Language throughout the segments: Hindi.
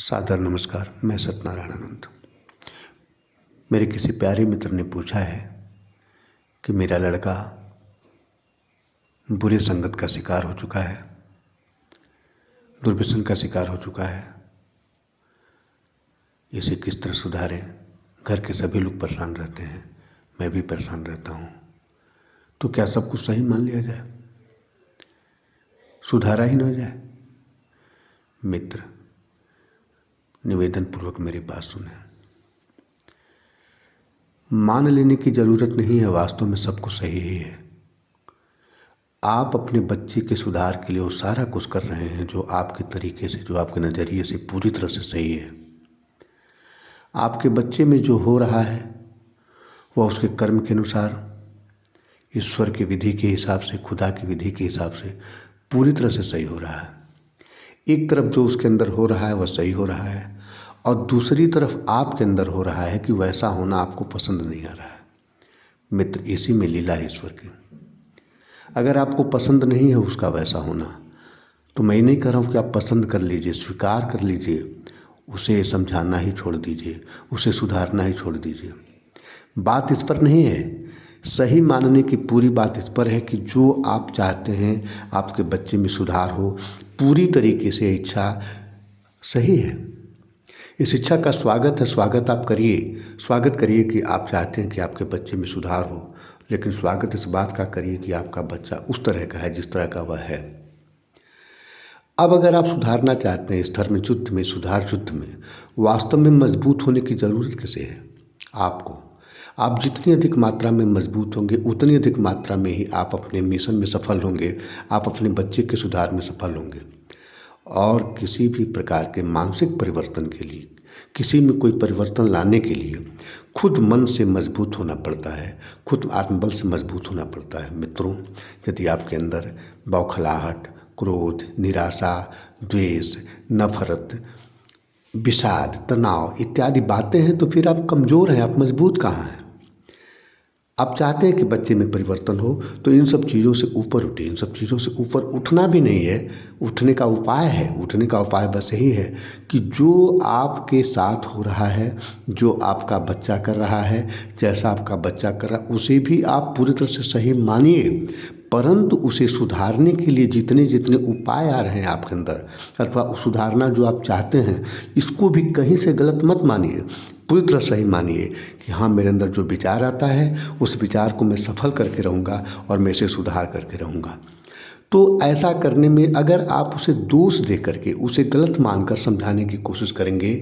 सादर नमस्कार। मैं सत्यनारायण अनंत। मेरे किसी प्यारे मित्र ने पूछा है कि मेरा लड़का बुरे संगत का शिकार हो चुका है, दुर्व्यसन का शिकार हो चुका है, इसे किस तरह सुधारें। घर के सभी लोग परेशान रहते हैं, मैं भी परेशान रहता हूँ, तो क्या सब कुछ सही मान लिया जाए, सुधारा ही न जाए? मित्र, निवेदन पूर्वक मेरी बात सुने। मान लेने की जरूरत नहीं है, वास्तव में सब कुछ सही ही है। आप अपने बच्चे के सुधार के लिए वो सारा कुछ कर रहे हैं जो आपके तरीके से, जो आपके नज़रिए से पूरी तरह से सही है। आपके बच्चे में जो हो रहा है वह उसके कर्म के अनुसार, ईश्वर की विधि के हिसाब से, खुदा की विधि के हिसाब से पूरी तरह से सही हो रहा है। एक तरफ जो उसके अंदर हो रहा है वह सही हो रहा है, और दूसरी तरफ आपके अंदर हो रहा है कि वैसा होना आपको पसंद नहीं आ रहा है। मित्र, इसी में लीला है ईश्वर की। अगर आपको पसंद नहीं है उसका वैसा होना, तो मैं नहीं कह रहा हूँ कि आप पसंद कर लीजिए, स्वीकार कर लीजिए, उसे समझाना ही छोड़ दीजिए, उसे सुधारना ही छोड़ दीजिए। बात इस पर नहीं है, सही मानने की पूरी बात इस पर है कि जो आप चाहते हैं आपके बच्चे में सुधार हो, पूरी तरीके से इच्छा सही है। इस इच्छा का स्वागत है, स्वागत आप करिए, स्वागत करिए कि आप चाहते हैं कि आपके बच्चे में सुधार हो, लेकिन स्वागत इस बात का करिए कि आपका बच्चा उस तरह का है जिस तरह का वह है। अब अगर आप सुधारना चाहते हैं इस धर्म युद्ध में, सुधार युद्ध में, वास्तव में मजबूत होने की ज़रूरत किसे है? आपको। आप जितनी अधिक मात्रा में मजबूत होंगे उतनी अधिक मात्रा में ही आप अपने मिशन में सफल होंगे, आप अपने बच्चे के सुधार में सफल होंगे। और किसी भी प्रकार के मानसिक परिवर्तन के लिए, किसी में कोई परिवर्तन लाने के लिए खुद मन से मजबूत होना पड़ता है, खुद आत्मबल से मजबूत होना पड़ता है। मित्रों, यदि आपके अंदर बौखलाहट, क्रोध, निराशा, द्वेष, नफरत, विषाद, तनाव इत्यादि बातें हैं तो फिर आप कमज़ोर हैं, आप मजबूत कहाँ हैं? आप चाहते हैं कि बच्चे में परिवर्तन हो, तो इन सब चीज़ों से ऊपर उठिए। इन सब चीज़ों से ऊपर उठना भी नहीं है, उठने का उपाय है। उठने का उपाय बस यही है कि जो आपके साथ हो रहा है, जो आपका बच्चा कर रहा है, जैसा आपका बच्चा कर रहा है, उसे भी आप पूरी तरह से सही मानिए, परंतु उसे सुधारने के लिए जितने जितने उपाय आ रहे हैं आपके अंदर, अथवा सुधारना जो आप चाहते हैं, इसको भी कहीं से गलत मत मानिए, पूरी तरह सही मानिए कि हाँ, मेरे अंदर जो विचार आता है उस विचार को मैं सफल करके रहूँगा और मैं इसे सुधार करके रहूँगा। तो ऐसा करने में अगर आप उसे दोष दे करके, उसे गलत मानकर समझाने की कोशिश करेंगे,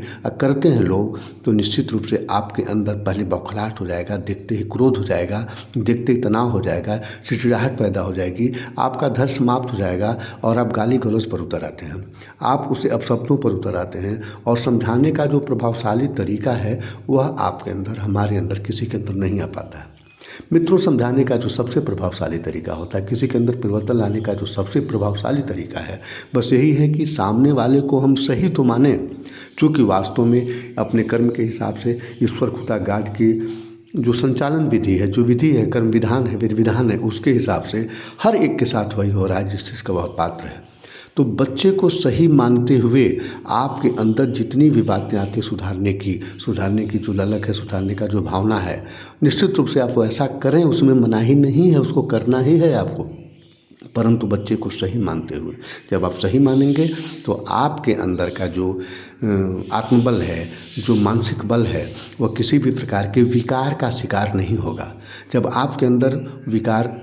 करते हैं लोग, तो निश्चित रूप से आपके अंदर पहले बौखलाहट हो जाएगा, देखते ही क्रोध हो जाएगा, देखते ही तनाव हो जाएगा, चिड़चिड़ाहट पैदा हो जाएगी, आपका धैर्य समाप्त हो जाएगा और आप गाली गलौज पर उतर आते हैं, आप उसे अपशब्दों पर उतर आते हैं। और समझाने का जो प्रभावशाली तरीका है वह आपके अंदर, हमारे अंदर किसी के अंदर नहीं आ पाता है। मित्रों, समझाने का जो सबसे प्रभावशाली तरीका होता है, किसी के अंदर परिवर्तन लाने का जो सबसे प्रभावशाली तरीका है, बस यही है कि सामने वाले को हम सही तो माने, चूँकि वास्तव में अपने कर्म के हिसाब से ईश्वर खुदा गाड की जो संचालन विधि है, जो विधि है, कर्म विधान है, विधि विधान है, उसके हिसाब से हर एक के साथ वही हो रहा है जिस चीज़ का वह पात्र है। तो बच्चे को सही मानते हुए आपके अंदर जितनी भी बातें आती हैं सुधारने की जो ललक है, सुधारने का जो भावना है, निश्चित रूप से आप ऐसा करें, उसमें मनाही नहीं है, उसको करना ही है आपको, परंतु बच्चे को सही मानते हुए। जब आप सही मानेंगे तो आपके अंदर का जो आत्मबल है, जो मानसिक बल है, वह किसी भी प्रकार के विकार का शिकार नहीं होगा। जब आपके अंदर विकार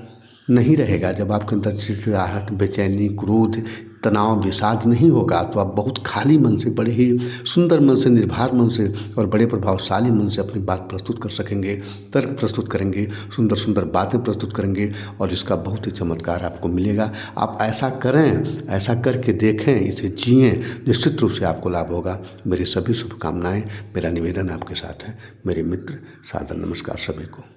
नहीं रहेगा, जब आपके अंदर चिड़चिड़ाहट, बेचैनी, क्रोध, तनाव, विषाद नहीं होगा, तो आप बहुत खाली मन से, बड़े ही सुंदर मन से, निर्भर मन से और बड़े प्रभावशाली मन से अपनी बात प्रस्तुत कर सकेंगे, तर्क प्रस्तुत करेंगे, सुंदर सुंदर बातें प्रस्तुत करेंगे और इसका बहुत ही चमत्कार आपको मिलेगा। आप ऐसा करें, ऐसा करके देखें, इसे जिएँ, निश्चित रूप से आपको लाभ होगा। मेरी सभी शुभकामनाएँ, मेरा निवेदन आपके साथ है। मेरे मित्र, सादर नमस्कार सभी को।